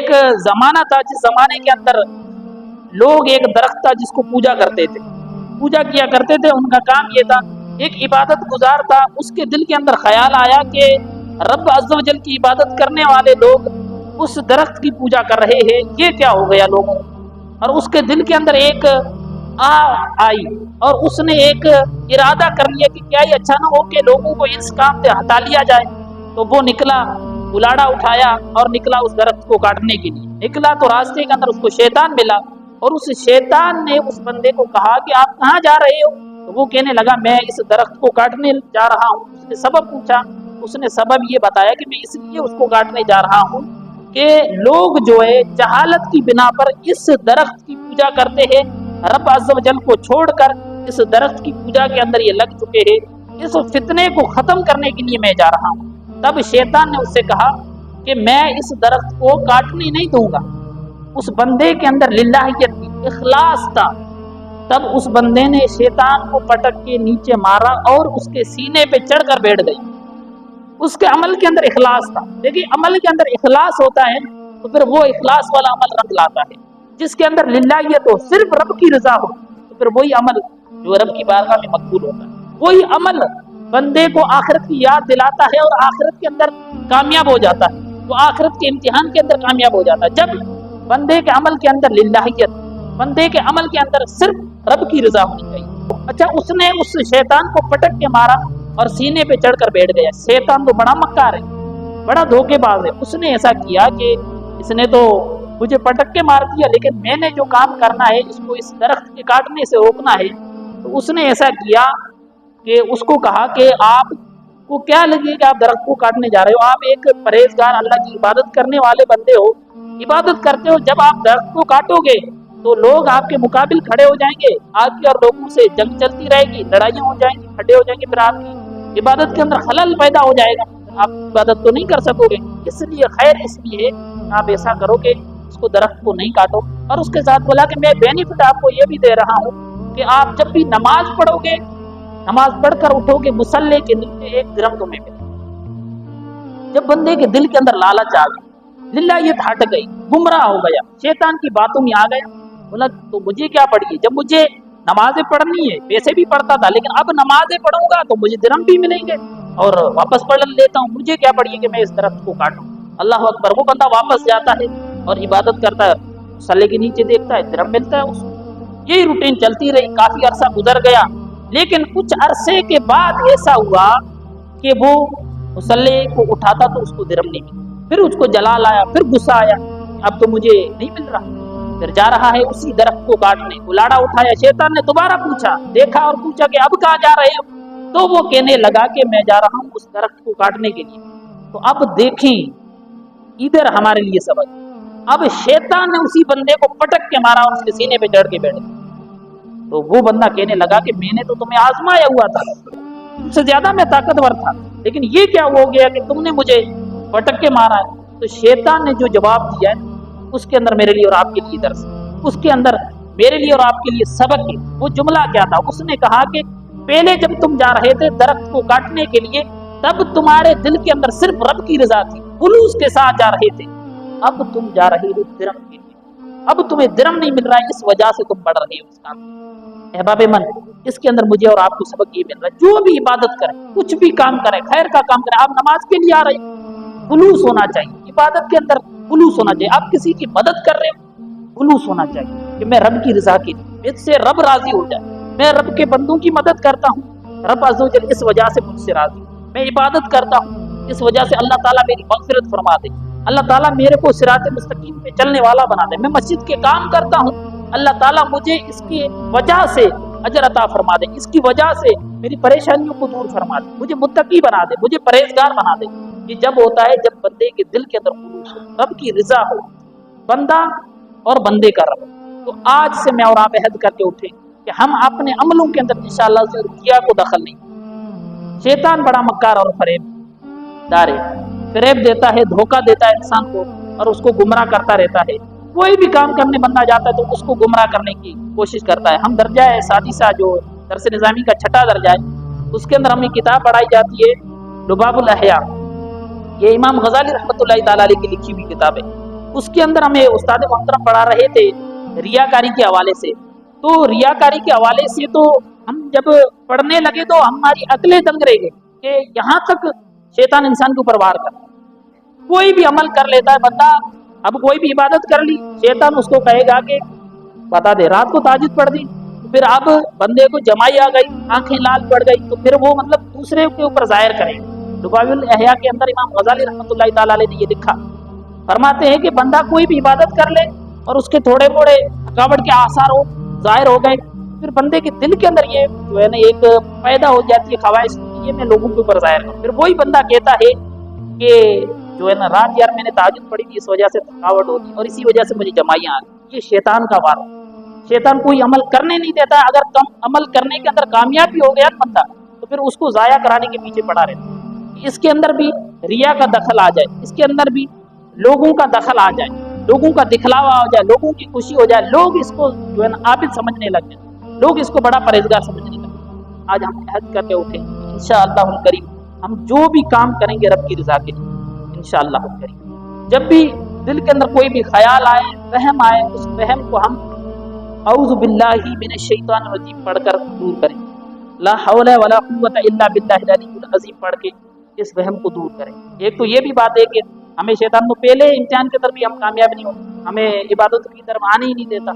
ایک زمانہ تھا جس زمانے کے اندر لوگ ایک درخت تھا جس کو پوجا کرتے تھے، پوجا کیا کرتے تھے. ان کا کام یہ تھا، ایک عبادت گزار تھا، اس کے دل کے اندر خیال آیا کہ رب عز و جل کی عبادت کرنے والے لوگ اس درخت کی پوجا کر رہے ہیں، یہ کیا ہو گیا لوگوں. اور اس کے دل کے اندر ایک آئی اور اس نے ایک ارادہ کر لیا کہ کیا یہ اچھا نہ ہو کہ لوگوں کو اس کام سے ہٹا لیا جائے. تو وہ نکلا، کلاڑا اٹھایا اور نکلا اس درخت کو کاٹنے کے لیے. نکلا تو راستے کے اندر اس کو شیطان ملا اور اس شیطان نے اس بندے کو کہا کہ آپ کہاں جا رہے ہو؟ تو وہ کہنے لگا میں اس درخت کو کاٹنے جا رہا ہوں. اس نے سبب پوچھا، اس نے سبب یہ بتایا کہ میں اس لیے اس کو کاٹنے جا رہا ہوں کہ لوگ جو ہے جہالت کی بنا پر اس درخت کی پوجا کرتے ہیں، رب عز و جل کو چھوڑ کر اس درخت کی پوجا کے اندر یہ لگ چکے ہیں. اس فتنے کو ختم کرنے کے لیے میں جا رہا ہوں. تب شیطان نے اس سے کہا کہ میں اس درخت کو کاٹنے نہیں دوں گا. اس بندے کے اندر للہیت کی اخلاص تھا. تب اس بندے نے شیطان کو پٹک کے نیچے مارا اور اس کے سینے پہ چڑھ کر بیٹھ گئی. اس کے عمل کے اندر اخلاص تھا. دیکھیے عمل کے اندر اخلاص ہوتا ہے تو پھر وہ اخلاص والا عمل رنگ لاتا ہے. جس کے اندر للہیت ہو، صرف رب کی رضا ہو، تو پھر وہی عمل جو رب کی بارگاہ میں مقبول ہوتا ہے. وہی عمل بندے کو آخرت کی یاد دلاتا ہے اور آخرت کے اندر کامیاب ہو جاتا ہے. وہ آخرت کے امتحان کے اندر کامیاب ہو جاتا ہے جب بندے کے عمل کے اندر للہیت، بندے کے عمل کے اندر صرف رب کی رضا ہونی چاہیے. اچھا اس نے اس شیطان کو پٹک کے مارا اور سینے پہ چڑھ کر بیٹھ گیا. شیطان تو بڑا مکار ہے، بڑا دھوکے باز ہے. اس نے ایسا کیا کہ اس نے تو مجھے پٹک کے مار دیا، لیکن میں نے جو کام کرنا ہے اس کو اس درخت کے کاٹنے سے روکنا ہے. تو اس نے ایسا کیا کہ اس کو کہا کہ آپ کو کیا لگے کہ آپ درخت کو کاٹنے جا رہے ہو؟ آپ ایک پرہیزگار اللہ کی عبادت کرنے والے بندے ہو، عبادت کرتے ہو. جب آپ درخت کو کاٹو گے تو لوگ آپ کے مقابل کھڑے ہو جائیں گے، آپ کی اور لوگوں سے جنگ چلتی رہے گی، لڑائیاں ہو جائیں گی، کھڑے ہو جائیں گے، پھر آپ کی عبادت کے اندر خلل پیدا ہو جائے گا، آپ عبادت تو نہیں کر سکو گے. اس لیے خیر اس لیے آپ ایسا کرو کہ اس کو درخت کو نہیں کاٹو. اور اس کے ساتھ بولا کہ میں بینیفٹ آپ کو یہ بھی دے رہا ہوں کہ آپ جب بھی نماز پڑھو گے، نماز پڑھ کر اٹھو گے، مصلی کے نیچے 1 درہم تمہیں ملے. جب بندے کے دل کے اندر لالچ آ گئی، للہیت ہٹ گئی، گمراہ ہو گیا، شیطان کی باتوں میں آ گیا، بولا تو مجھے کیا پڑھی ہے؟ جب مجھے نمازیں پڑھنی ہے، ویسے بھی پڑھتا تھا لیکن اب نمازیں پڑھوں گا تو مجھے درہم بھی ملیں گے اور واپس پڑھ لیتا ہوں، مجھے کیا پڑھی ہے کہ میں اس درخت کو کاٹوں. اللہ اکبر. وہ بندہ واپس جاتا ہے اور عبادت کرتا ہے، مصلی کے نیچے دیکھتا ہے، درہم ملتا ہے اس کو. یہی روٹین چلتی رہی، کافی عرصہ گزر گیا. لیکن کچھ عرصے کے بعد ایسا ہوا کہ وہ مصلی کو اٹھاتا تو اس کو درہم نہیں ملا. پھر اس کو جلال آیا، پھر غصہ آیا، اب تو مجھے نہیں مل رہا. پھر جا رہا ہے اسی درخت کو کاٹنے، کلاڑا اٹھایا. شیطان نے دوبارہ پوچھا، دیکھا اور پوچھا کہ اب کہاں جا رہے ہو؟ تو وہ کہنے لگا کہ میں جا رہا ہوں اس درخت کو کاٹنے کے لیے. تو اب دیکھیں ادھر ہمارے لیے سبق. اب شیطان نے اسی بندے کو پٹک کے مارا اور اس کے سینے پہ چڑھ کے بیٹھ گیا. تو وہ بندہ کہنے لگا کہ میں نے تو تمہیں آزمایا ہوا تھا، تم سے زیادہ میں طاقتور تھا، لیکن یہ کیا ہو گیا کہ تم نے مجھے پٹک کے مارا ہے. تو شیطان نے جو جواب دیا ہے اس کے اندر میرے لیے اور آپ کے لیے درس، اس کے اندر میرے لیے اور آپ کے لیے سبق ہے. وہ جملہ کیا تھا؟ اس نے کہا کہ پہلے جب تم جا رہے تھے درخت کو کاٹنے کے لیے تب تمہارے دل کے اندر صرف رب کی رضا تھی، خلوص کے ساتھ جا رہے تھے. اب تم جا رہے ہو درہم کے لیے، اب تمہیں درہم نہیں مل رہا ہے، اس وجہ سے تم بڑھ رہے ہو اس کام. احباب من، اس کے اندر مجھے اور آپ کو سبق یہ مل رہا ہے، جو بھی عبادت کریں، کچھ بھی کام کریں، خیر کا کام کریں، آپ نماز کے لیے آ رہے ہیں، خلوص ہونا چاہیے. عبادت کے اندر خلوص ہونا چاہیے. آپ کسی کی مدد کر رہے ہو، خلوص ہونا چاہیے کہ میں رب کی رضا کے لیے، مجھ سے رب راضی ہو جائے. میں رب کے بندوں کی مدد کرتا ہوں، رب عز و جل اس وجہ سے مجھ سے راضی. میں عبادت کرتا ہوں، اس وجہ سے اللہ تعالیٰ میری مغفرت فرما دے، اللہ تعالیٰ میرے کو صراط مستقیم پہ چلنے والا بنا دے. میں مسجد کے کام کرتا ہوں، اللہ تعالیٰ مجھے اس کی وجہ سے اجر عطا فرما دے، اس کی وجہ سے میری پریشانیوں کو دور فرما دے، مجھے متقی بنا دے، مجھے پرہیزگار بنا دے. یہ جب ہوتا ہے جب بندے کے دل کے اندر خلوص ہو، رب کی رضا ہو، بندہ اور بندے کا رب. تو آج سے میں اور آپ عہد کر کے اٹھیں کہ ہم اپنے عملوں کے اندر انشاءاللہ ریا کو دخل نہیں. شیطان بڑا مکار اور فریب دار ہے، فریب دیتا ہے، دھوکہ دیتا ہے انسان کو اور اس کو گمراہ کرتا رہتا ہے. کوئی بھی کام کرنے بندہ جاتا ہے تو اس کو گمراہ کرنے کی کوشش کرتا ہے. ہم درجہ ہے سادسہ جو درس نظامی کا 6واں درجہ ہے، اس کے اندر ہمیں کتاب پڑھائی جاتی ہے لباب الاحیاء. یہ امام غزالی رحمۃ اللہ تعالی علیہ کی لکھی ہوئی کتاب ہے. اس کے اندر ہمیں استاد محترم پڑھا رہے تھے ریاکاری کے حوالے سے. تو ریاکاری کے حوالے سے تو ہم جب پڑھنے لگے تو ہماری عقلیں دنگ رہ گئی کہ یہاں تک شیطان انسان کے اوپر وار کرتا ہے. کوئی بھی عمل کر لیتا ہے بندہ. اب کوئی بھی عبادت کر لی, شیطان اس کو کہے گا کہ بتا دے رات کو تہجد پڑھ دی, پھر اب بندے کو جمائی آ گئی, آنکھیں لال پڑ گئی, تو پھر وہ مطلب دوسرے کے اوپر ظاہر کرے. لباب الاحیاء کے اندر امام غزالی رحمۃ اللہ تعالی علیہ نے یہ لکھا, فرماتے ہیں کہ بندہ کوئی بھی عبادت کر لے اور اس کے تھوڑے موڑے تھکاوٹ کے آثار ظاہر ہو گئے, پھر بندے کے دل کے اندر یہ جو ہے نا ایک پیدا ہو جاتی ہے خواہش, یہ میں لوگوں کے اوپر ظاہر کروں. پھر وہی بندہ کہتا ہے کہ جو ہے نا رات یار میں نے تہجد پڑھی تھی, اس وجہ سے تھکاوٹ ہوگی اور اسی وجہ سے مجھے جمائیاں آ گئی. یہ شیطان کا وار. شیطان کوئی عمل کرنے نہیں دیتا. اگر کم عمل کرنے کے اندر کامیاب بھی ہو گیا بندہ تو پھر اس کو ضائع کرانے کے پیچھے پڑا رہتا. اس کے اندر بھی ریا کا دخل آ جائے, اس کے اندر بھی لوگوں کا دخل آ جائے, لوگوں کا دکھلاوا ہو جائے, لوگوں کی خوشی ہو جائے, لوگ اس کو جو ہے نا عابد سمجھنے لگ جائیں, لوگ اس کو بڑا پرہیزگار سمجھنے لگ جائیں. آج ہم عہد کر کے اٹھیں انشاءاللہ الکریم ہم جو بھی کام کریں گے رب کی رضا کے لیے انشاءاللہ الکریم. جب بھی دل کے اندر کوئی بھی خیال آئے, وہم آئے, اس وہم کو ہم اعوذ باللہ من الشیطان الرجیم پڑھ کر دور کریں. لا حول ولا قوت الا باللہ العلی العظیم پڑھ کے اس وہم کو دور کریں. ایک تو یہ بھی بات ہے کہ ہمیں شیطان تو پہلے امتحان کے اندر بھی ہم کامیاب نہیں ہوتے, ہمیں عبادت کی طرف آنے ہی نہیں دیتا.